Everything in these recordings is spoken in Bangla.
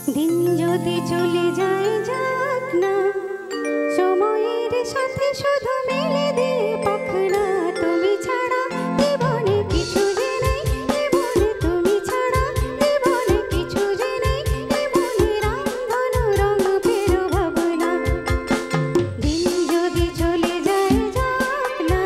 দিন যদি চলে যায় যাক না, সময়ের সাথে শুধু মেলে দিয়ে পাখনা। তুমি ছাড়া জীবনে কিছু যে নেই, জীবনে তুমি ছাড়া জীবনে কিছু যে নেই। জীবনে রামধনু রং ফেরো ভাবনা, দিন যদি চলে যায় যাক না।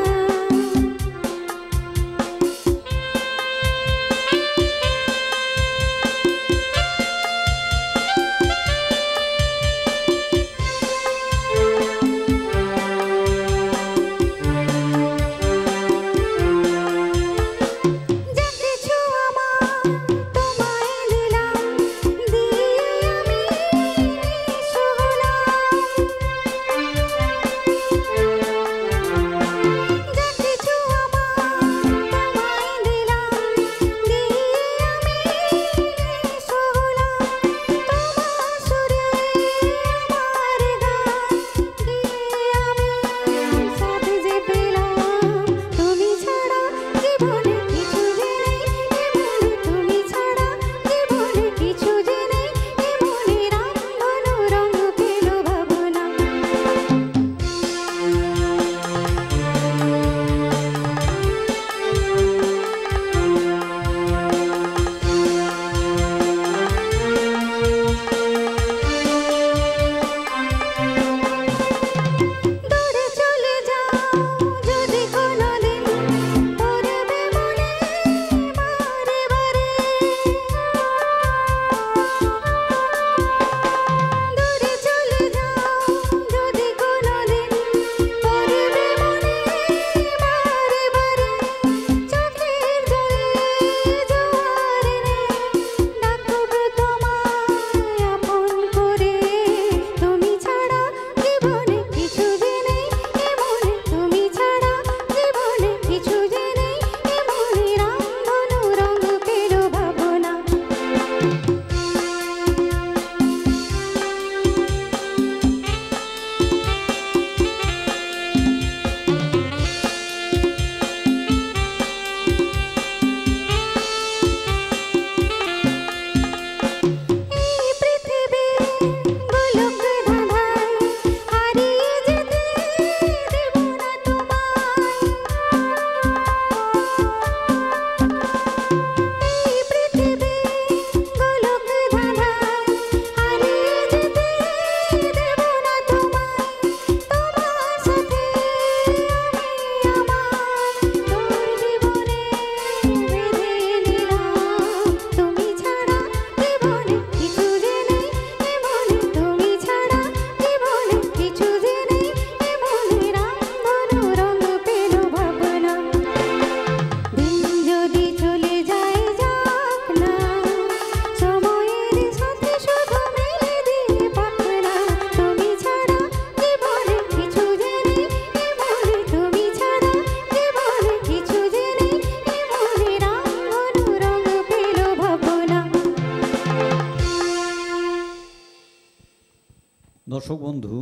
দর্শক বন্ধু,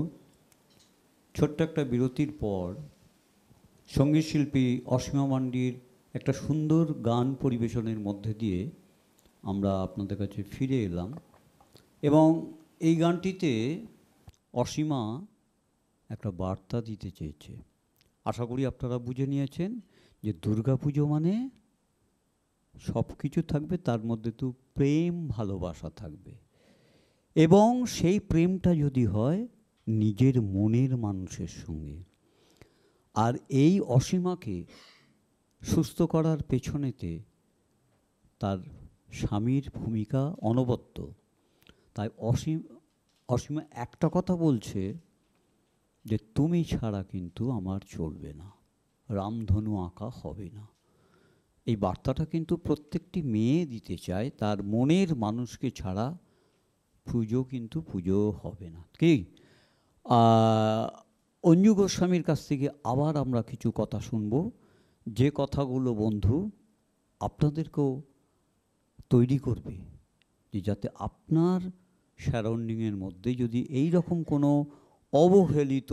ছোট্ট একটা বিরতির পর সঙ্গীত শিল্পী অসীমা মান্ডির একটা সুন্দর গান পরিবেশনের মধ্যে দিয়ে আমরা আপনাদের কাছে ফিরে এলাম। এবং এই গানটিতে অসীমা একটা বার্তা দিতে চেয়েছে। আশা করি আপনারা বুঝে নিয়েছেন যে দুর্গাপুজো মানে সব কিছু থাকবে, তার মধ্যে তো প্রেম ভালোবাসা থাকবে। এবং সেই প্রেমটা যদি হয় নিজের মনের মানুষের সঙ্গে। আর এই অসীমাকে সুস্থ করার পেছনেতে তার স্বামীর ভূমিকা অনবদ্য। তাই অসীমা একটা কথা বলছে যে তুমি ছাড়া কিন্তু আমার চলবে না, রামধনু আঁকা হবে না। এই বার্তাটা কিন্তু প্রত্যেকটি মেয়ে দিতে চায়, তার মনের মানুষকে ছাড়া পুজো কিন্তু পুজো হবে না। কি অঞ্জু গোস্বামীর কাছ থেকে আবার আমরা কিছু কথা শুনব, যে কথাগুলো বন্ধু আপনাদেরকেও তৈরি করবে, যে যাতে আপনার সারাউন্ডিংয়ের মধ্যে যদি এই রকম কোনো অবহেলিত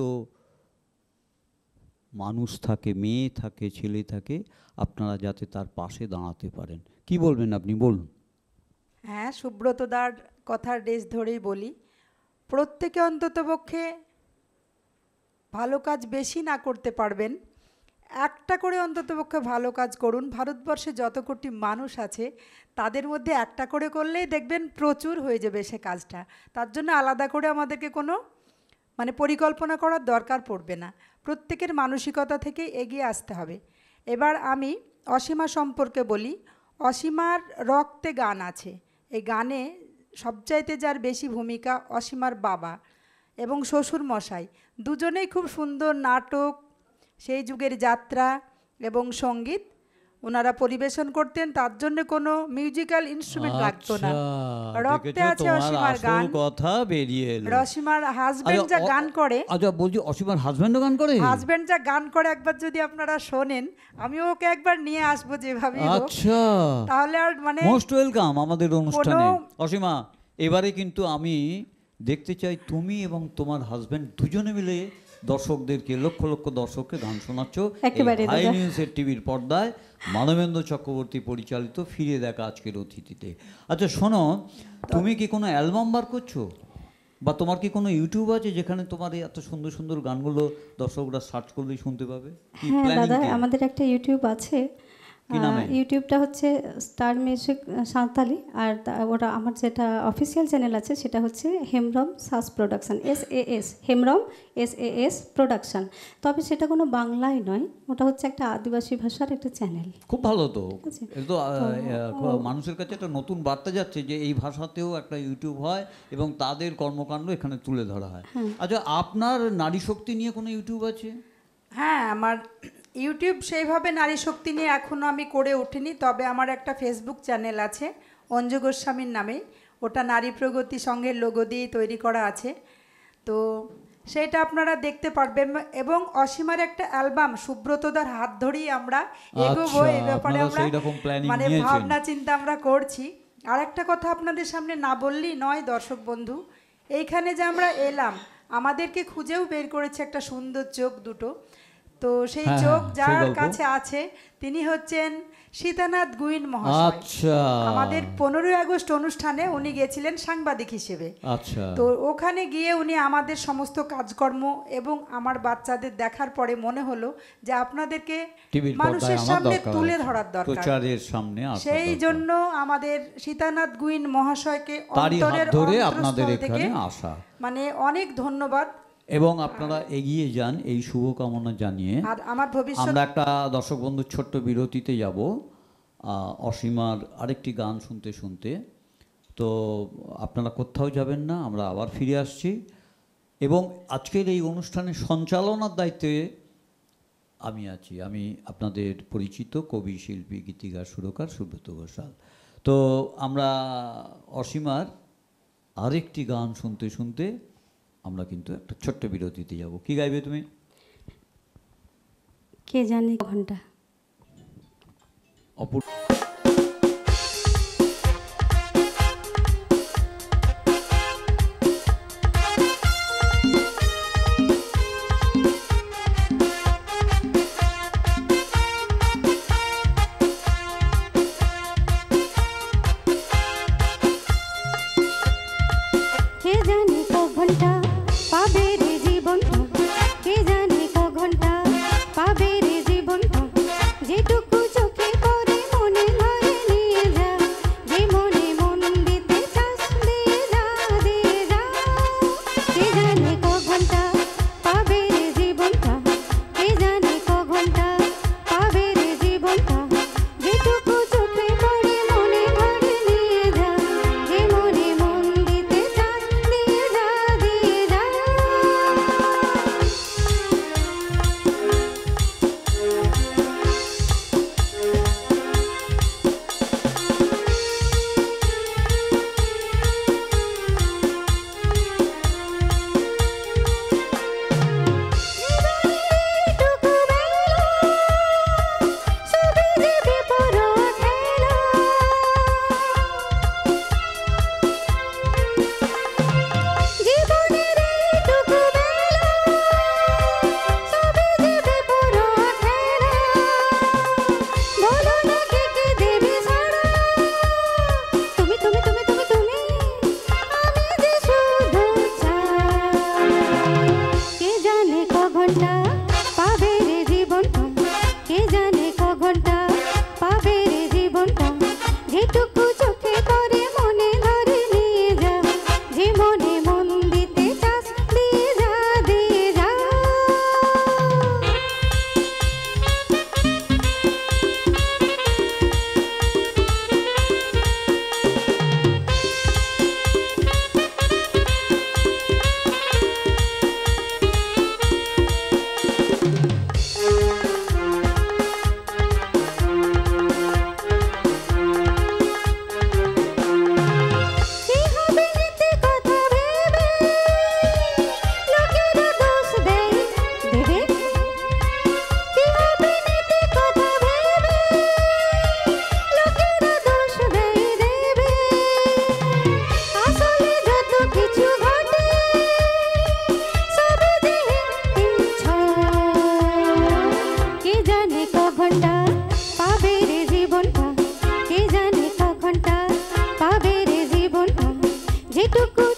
মানুষ থাকে, মেয়ে থাকে, ছেলে থাকে, আপনারা যাতে তার পাশে দাঁড়াতে পারেন। কি বলবেন আপনি, বলুন। হ্যাঁ, সুব্রতদার কথার রেশ ধরেই বলি, প্রত্যেকে অন্ততপক্ষে ভালো কাজ বেশি না করতে পারবেন, একটা করে অন্ততপক্ষে ভালো কাজ করুন। ভারতবর্ষে যত কোটি মানুষ আছে তাদের মধ্যে একটা করে করলেই দেখবেন প্রচুর হয়ে যাবে সে কাজটা। তার জন্য আলাদা করে আমাদেরকে কোনো পরিকল্পনা করার দরকার পড়বে না, প্রত্যেকের মানসিকতা থেকে এগিয়ে আসতে হবে। এবার আমি অসীমা সম্পর্কে বলি। অসীমার রক্তে গান আছে। এই গানে সবচাইতে যার বেশি ভূমিকা অসীমার বাবা এবং শ্বশুর মশাই, দুজনেই খুব সুন্দর নাটক, সেই যুগের যাত্রা এবং সঙ্গীত ওনারা পরিবেশন করতেন। তার জন্য কোনো মিউজিক্যাল ইনস্ট্রুমেন্ট লাগতো না, রক্তে আছে অসীমার গান। কথা বেরিয়ে এলো, অসীমার হাজবেন্ড যা গান করে। আচ্ছা বলছি, অসীমার হাজবেন্ডও গান করে? হাজবেন্ড যা গান করে একবার যদি আপনারা শোনেন, আমি ওকে একবার নিয়ে আসবো যেভাবে। আচ্ছা, তাহলে আর মোস্ট ওয়েলকাম আমাদের অনুষ্ঠানে। অসীমা, এবারে কিন্তু আমি দেখতে চাই তুমি এবং তোমার হাজবেন্ড দুজনে মিলে দর্শকদেরকে, লক্ষ লক্ষ দর্শককে গান শোনাচ্ছ হাই নিউজের টিভির পর্দায়, মানবেন্দ্র চক্রবর্তী পরিচালিত ফিরে দেখা আজকের অতিথিতে। আচ্ছা শোনো, তুমি কি কোনো অ্যালবাম বার করছো, বা তোমার কি কোনো ইউটিউব আছে যেখানে তোমার এত সুন্দর সুন্দর গানগুলো দর্শকরা সার্চ করলেই শুনতে পাবে? হ্যাঁ দাদা, আমাদের একটা ইউটিউব আছে। ইউটিউবটা হচ্ছে স্টার মিউজিক সাঁওতালি, আর ওটা আমার যেটা অফিসিয়াল চ্যানেল আছে সেটা হচ্ছে Hemrom SAS production, SAS Hemrom SAS production. তবে সেটা কোনো বাংলায় নয়, ওটা হচ্ছে একটা আদিবাসী ভাষার একটা চ্যানেল। খুব ভালো তো, তো মানুষের কাছে একটা নতুন বার্তা যাচ্ছে যে এই ভাষাতেও একটা ইউটিউব হয় এবং তাদের কর্মকাণ্ড এখানে তুলে ধরা হয়। আচ্ছা, আপনার নারী শক্তি নিয়ে কোনো ইউটিউব আছে? হ্যাঁ, আমার ইউটিউব সেইভাবে নারী শক্তি নিয়ে এখনও আমি করে উঠিনি, তবে আমার একটা ফেসবুক চ্যানেল আছে অঞ্জু গোস্বামীর নামে। ওটা নারী প্রগতি সংঘের লোগো দিয়ে তৈরি করা আছে, তো সেটা আপনারা দেখতে পারবেন। এবং অসীমার একটা অ্যালবাম সুব্রতদার হাত ধরেই আমরা এগোবো, এই ব্যাপারে আমরা ভাবনা চিন্তা আমরা করছি। আর একটা কথা আপনাদের সামনে না বললেই নয় দর্শক বন্ধু, এইখানে যে আমরা এলাম, আমাদেরকে খুঁজেও বের করেছে একটা সুন্দর চোখ দুটো। তো সেই চোখ যার কাছে আছে তিনি হচ্ছেন সীতানাথ গুইন মহাশয়। আমাদের 15ই আগস্ট অনুষ্ঠানে উনি গেছিলেন সাংবাদিক হিসেবে। তো ওখানে গিয়ে উনি আমাদের সমস্ত কাজকর্ম এবং আমার বাচ্চাদের দেখার পরে মনে হলো যে আপনাদেরকে মানুষের সামনে তুলে ধরার দরকার, সেই জন্য আমাদের সীতানাথ গুইন মহাশয়কে অন্তরের অন্তঃস্থল থেকে অনেক ধন্যবাদ। এবং আপনারা এগিয়ে যান এই শুভকামনা জানিয়ে। আর আমার ভবিষ্যৎ, আমরা একটা দর্শক বন্ধুর ছোট্ট বিরতিতে যাব অসীমার আরেকটি গান শুনতে শুনতে। তো আপনারা কোথাও যাবেন না, আমরা আবার ফিরে আসছি। এবং আজকের এই অনুষ্ঠানের সঞ্চালনার দায়িত্বে আমি আছি, আমি আপনাদের পরিচিত কবি, শিল্পী, গীতিকার, সুরকার সুব্রত ঘোষাল। তো আমরা অসীমার আরেকটি গান শুনতে শুনতে আমরা কিন্তু একটা ছোট্ট বিরতিতে যাব। কি গাইবে তুমি? কে জানে ঘন্টা। অপূর্ব যেটুকু চোখে পড়ে মনে যেটুকু